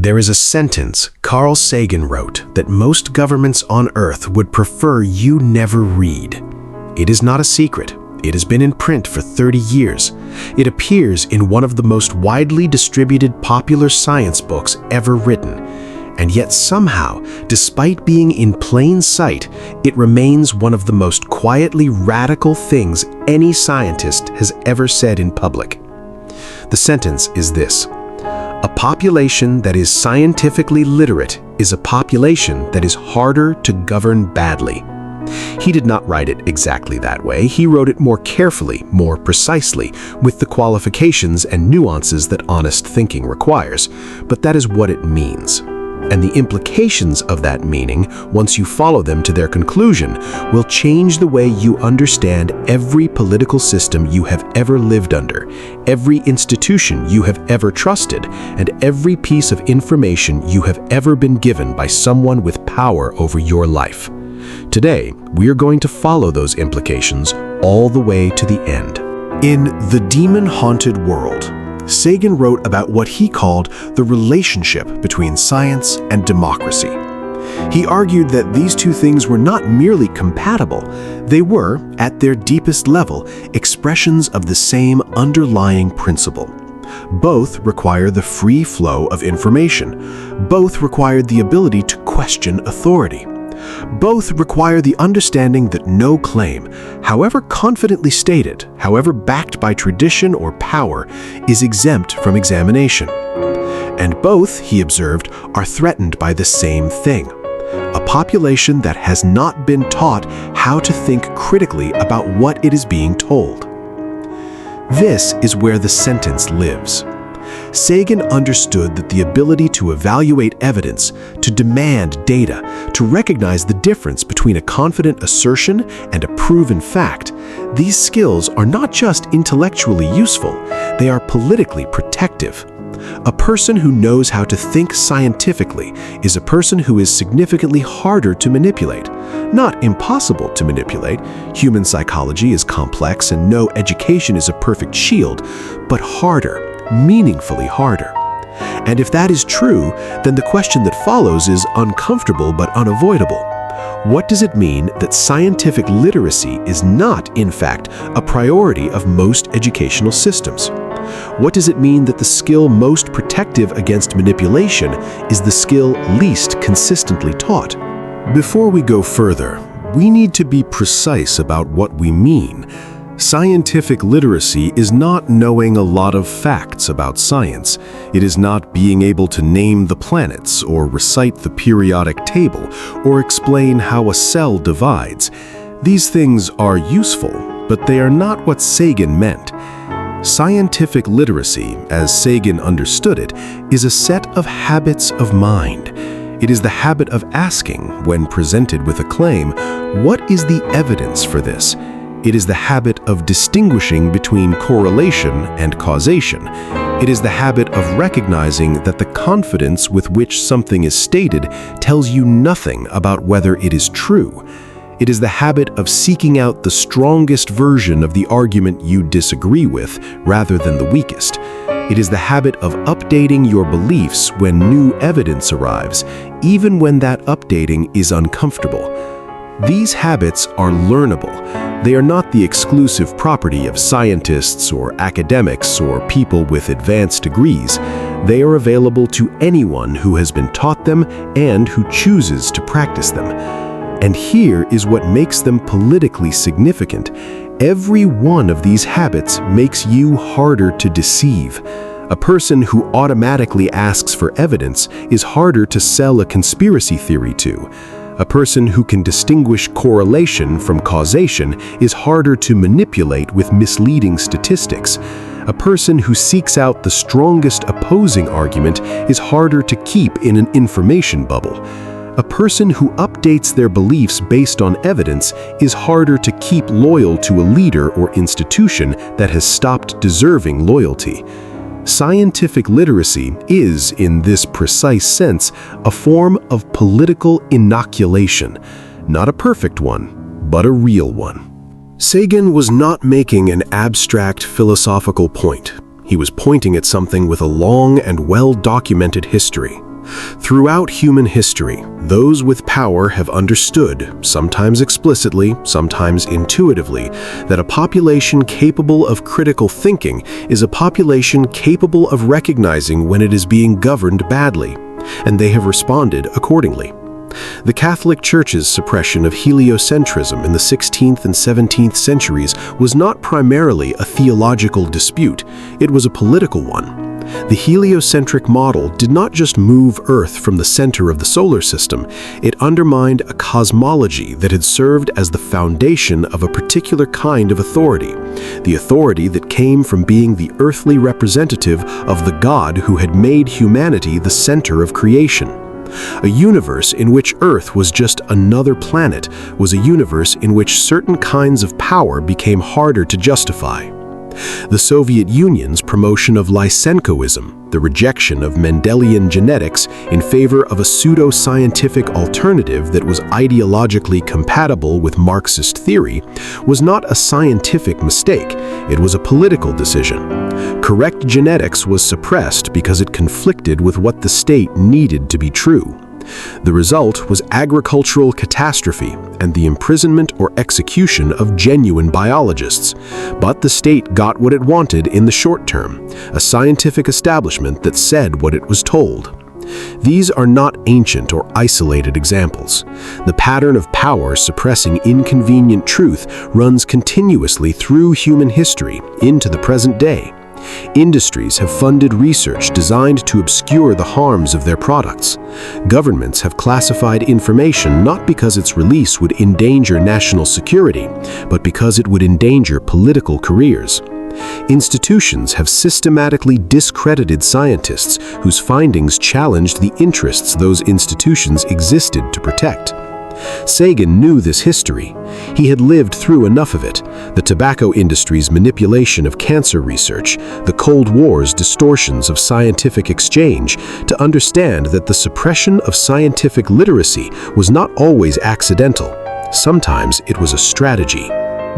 There is a sentence Carl Sagan wrote that most governments on Earth would prefer you never read. It is not a secret. It has been in print for 30 years. It appears in one of the most widely distributed popular science books ever written. And yet somehow, despite being in plain sight, it remains one of the most quietly radical things any scientist has ever said in public. The sentence is this: a population that is scientifically literate is a population that is harder to govern badly. He did not write it exactly that way. He wrote it more carefully, more precisely, with the qualifications and nuances that honest thinking requires. But that is what it means. And the implications of that meaning, once you follow them to their conclusion, will change the way you understand every political system you have ever lived under, every institution you have ever trusted, and every piece of information you have ever been given by someone with power over your life. Today, we are going to follow those implications all the way to the end. In The Demon-Haunted World, Sagan wrote about what he called the relationship between science and democracy. He argued that these two things were not merely compatible, they were, at their deepest level, expressions of the same underlying principle. Both require the free flow of information. Both require the ability to question authority. Both require the understanding that no claim, however confidently stated, however backed by tradition or power, is exempt from examination. And both, he observed, are threatened by the same thing: a population that has not been taught how to think critically about what it is being told. This is where the sentence lives. Sagan understood that the ability to evaluate evidence, to demand data, to recognize the difference between a confident assertion and a proven fact, these skills are not just intellectually useful, they are politically protective. A person who knows how to think scientifically is a person who is significantly harder to manipulate. Not impossible to manipulate. Human psychology is complex and no education is a perfect shield, but harder. Meaningfully harder. And if that is true, then the question that follows is uncomfortable but unavoidable. What does it mean that scientific literacy is not, in fact, a priority of most educational systems? What does it mean that the skill most protective against manipulation is the skill least consistently taught? Before we go further, we need to be precise about what we mean. Scientific literacy is not knowing a lot of facts about science. It is not being able to name the planets or recite the periodic table or explain how a cell divides. These things are useful, but they are not what Sagan meant. Scientific literacy, as Sagan understood it, is a set of habits of mind. It is the habit of asking, when presented with a claim, what is the evidence for this? It is the habit of distinguishing between correlation and causation. It is the habit of recognizing that the confidence with which something is stated tells you nothing about whether it is true. It is the habit of seeking out the strongest version of the argument you disagree with rather than the weakest. It is the habit of updating your beliefs when new evidence arrives, even when that updating is uncomfortable. These habits are learnable. They are not the exclusive property of scientists or academics or people with advanced degrees. They are available to anyone who has been taught them and who chooses to practice them. And here is what makes them politically significant. Every one of these habits makes you harder to deceive. A person who automatically asks for evidence is harder to sell a conspiracy theory to. A person who can distinguish correlation from causation is harder to manipulate with misleading statistics. A person who seeks out the strongest opposing argument is harder to keep in an information bubble. A person who updates their beliefs based on evidence is harder to keep loyal to a leader or institution that has stopped deserving loyalty. Scientific literacy is, in this precise sense, a form of political inoculation. Not a perfect one, but a real one. Sagan was not making an abstract philosophical point. He was pointing at something with a long and well-documented history. Throughout human history, those with power have understood, sometimes explicitly, sometimes intuitively, that a population capable of critical thinking is a population capable of recognizing when it is being governed badly, and they have responded accordingly. The Catholic Church's suppression of heliocentrism in the 16th and 17th centuries was not primarily a theological dispute, it was a political one. The heliocentric model did not just move Earth from the center of the solar system, it undermined a cosmology that had served as the foundation of a particular kind of authority, the authority that came from being the earthly representative of the God who had made humanity the center of creation. A universe in which Earth was just another planet was a universe in which certain kinds of power became harder to justify. The Soviet Union's promotion of Lysenkoism, the rejection of Mendelian genetics in favor of a pseudo-scientific alternative that was ideologically compatible with Marxist theory, was not a scientific mistake, it was a political decision. Correct genetics was suppressed because it conflicted with what the state needed to be true. The result was agricultural catastrophe and the imprisonment or execution of genuine biologists. But the state got what it wanted in the short term, a scientific establishment that said what it was told. These are not ancient or isolated examples. The pattern of power suppressing inconvenient truth runs continuously through human history into the present day. Industries have funded research designed to obscure the harms of their products. Governments have classified information not because its release would endanger national security, but because it would endanger political careers. Institutions have systematically discredited scientists whose findings challenged the interests those institutions existed to protect. Sagan knew this history. He had lived through enough of it, the tobacco industry's manipulation of cancer research, the Cold War's distortions of scientific exchange, to understand that the suppression of scientific literacy was not always accidental. Sometimes it was a strategy.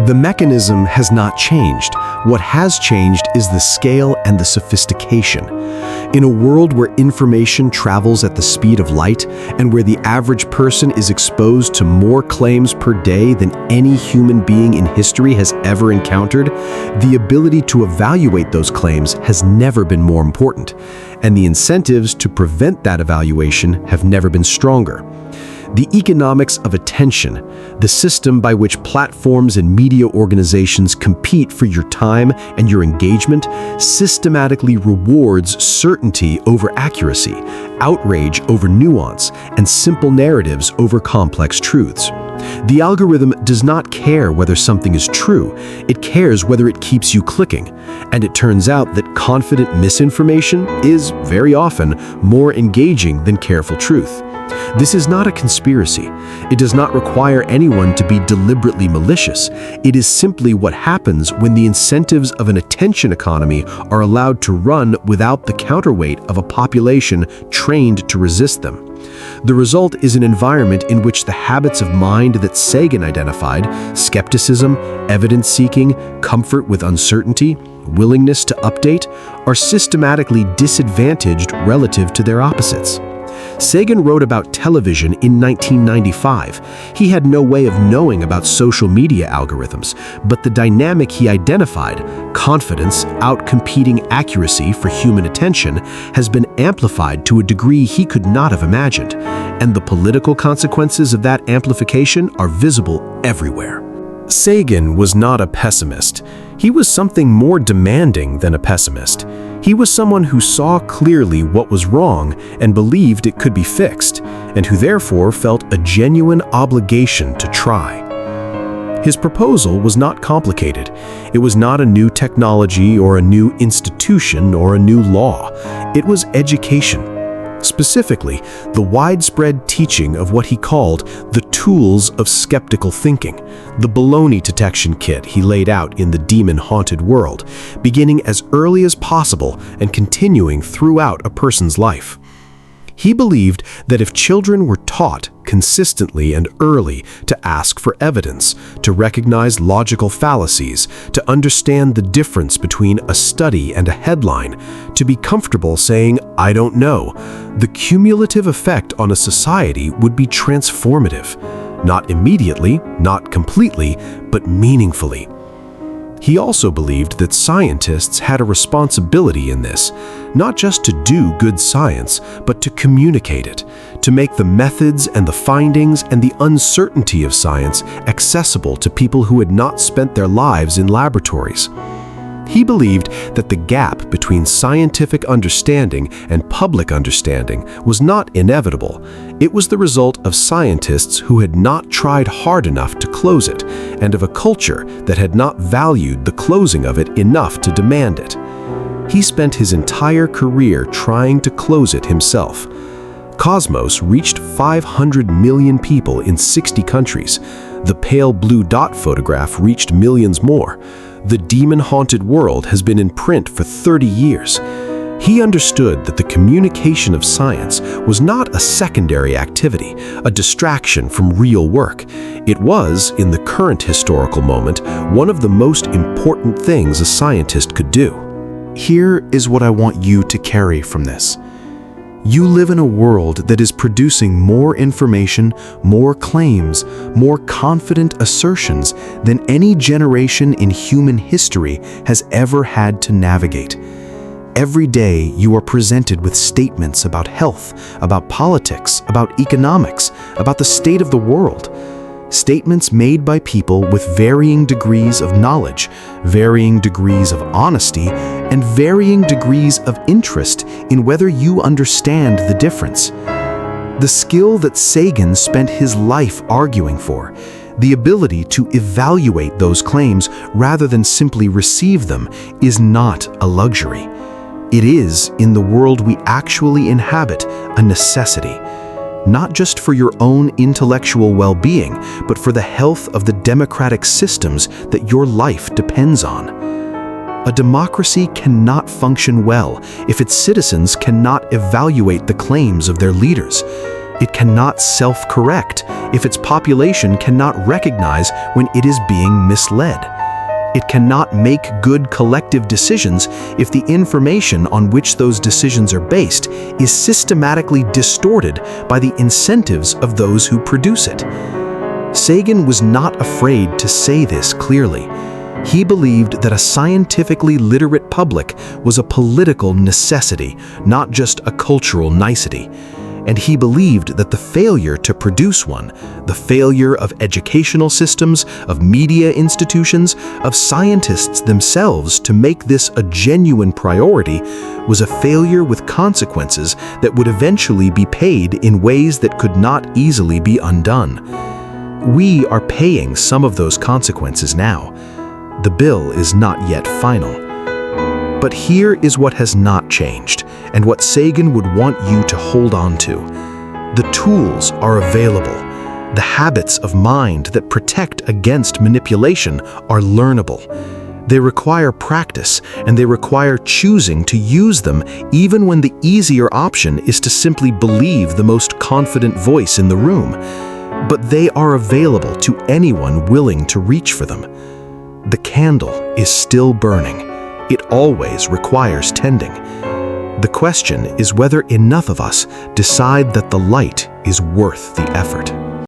The mechanism has not changed. What has changed is the scale and the sophistication. In a world where information travels at the speed of light and where the average person is exposed to more claims per day than any human being in history has ever encountered, the ability to evaluate those claims has never been more important, and the incentives to prevent that evaluation have never been stronger. The economics of attention, the system by which platforms and media organizations compete for your time and your engagement, systematically rewards certainty over accuracy, outrage over nuance, and simple narratives over complex truths. The algorithm does not care whether something is true, it cares whether it keeps you clicking. And it turns out that confident misinformation is, very often, more engaging than careful truth. This is not a conspiracy. It does not require anyone to be deliberately malicious. It is simply what happens when the incentives of an attention economy are allowed to run without the counterweight of a population trained to resist them. The result is an environment in which the habits of mind that Sagan identified, skepticism, evidence-seeking, comfort with uncertainty, willingness to update, are systematically disadvantaged relative to their opposites. Sagan wrote about television in 1995. He had no way of knowing about social media algorithms, but the dynamic he identified, confidence outcompeting accuracy for human attention, has been amplified to a degree he could not have imagined, and the political consequences of that amplification are visible everywhere. Sagan was not a pessimist. He was something more demanding than a pessimist. He was someone who saw clearly what was wrong and believed it could be fixed, and who therefore felt a genuine obligation to try. His proposal was not complicated. It was not a new technology or a new institution or a new law. It was education. Specifically, the widespread teaching of what he called the tools of skeptical thinking, the baloney detection kit he laid out in the demon-haunted world, beginning as early as possible and continuing throughout a person's life. He believed that if children were taught consistently and early to ask for evidence, to recognize logical fallacies, to understand the difference between a study and a headline, to be comfortable saying, "I don't know," the cumulative effect on a society would be transformative. Not immediately, not completely, but meaningfully. He also believed that scientists had a responsibility in this, not just to do good science, but to communicate it, to make the methods and the findings and the uncertainty of science accessible to people who had not spent their lives in laboratories. He believed that the gap between scientific understanding and public understanding was not inevitable. It was the result of scientists who had not tried hard enough to close it, and of a culture that had not valued the closing of it enough to demand it. He spent his entire career trying to close it himself. Cosmos reached 500 million people in 60 countries. The pale blue dot photograph reached millions more. The demon-haunted world has been in print for 30 years. He understood that the communication of science was not a secondary activity, a distraction from real work. It was, in the current historical moment, one of the most important things a scientist could do. Here is what I want you to carry from this. You live in a world that is producing more information, more claims, more confident assertions than any generation in human history has ever had to navigate. Every day you are presented with statements about health, about politics, about economics, about the state of the world. Statements made by people with varying degrees of knowledge, varying degrees of honesty, and varying degrees of interest in whether you understand the difference. The skill that Sagan spent his life arguing for, the ability to evaluate those claims rather than simply receive them, is not a luxury. It is, in the world we actually inhabit, a necessity. Not just for your own intellectual well-being, but for the health of the democratic systems that your life depends on. A democracy cannot function well if its citizens cannot evaluate the claims of their leaders. It cannot self-correct if its population cannot recognize when it is being misled. It cannot make good collective decisions if the information on which those decisions are based is systematically distorted by the incentives of those who produce it. Sagan was not afraid to say this clearly. He believed that a scientifically literate public was a political necessity, not just a cultural nicety. And he believed that the failure to produce one, the failure of educational systems, of media institutions, of scientists themselves to make this a genuine priority, was a failure with consequences that would eventually be paid in ways that could not easily be undone. We are paying some of those consequences now. The bill is not yet final. But here is what has not changed, and what Sagan would want you to hold on to. The tools are available. The habits of mind that protect against manipulation are learnable. They require practice, and they require choosing to use them even when the easier option is to simply believe the most confident voice in the room. But they are available to anyone willing to reach for them. The candle is still burning. It always requires tending. The question is whether enough of us decide that the light is worth the effort.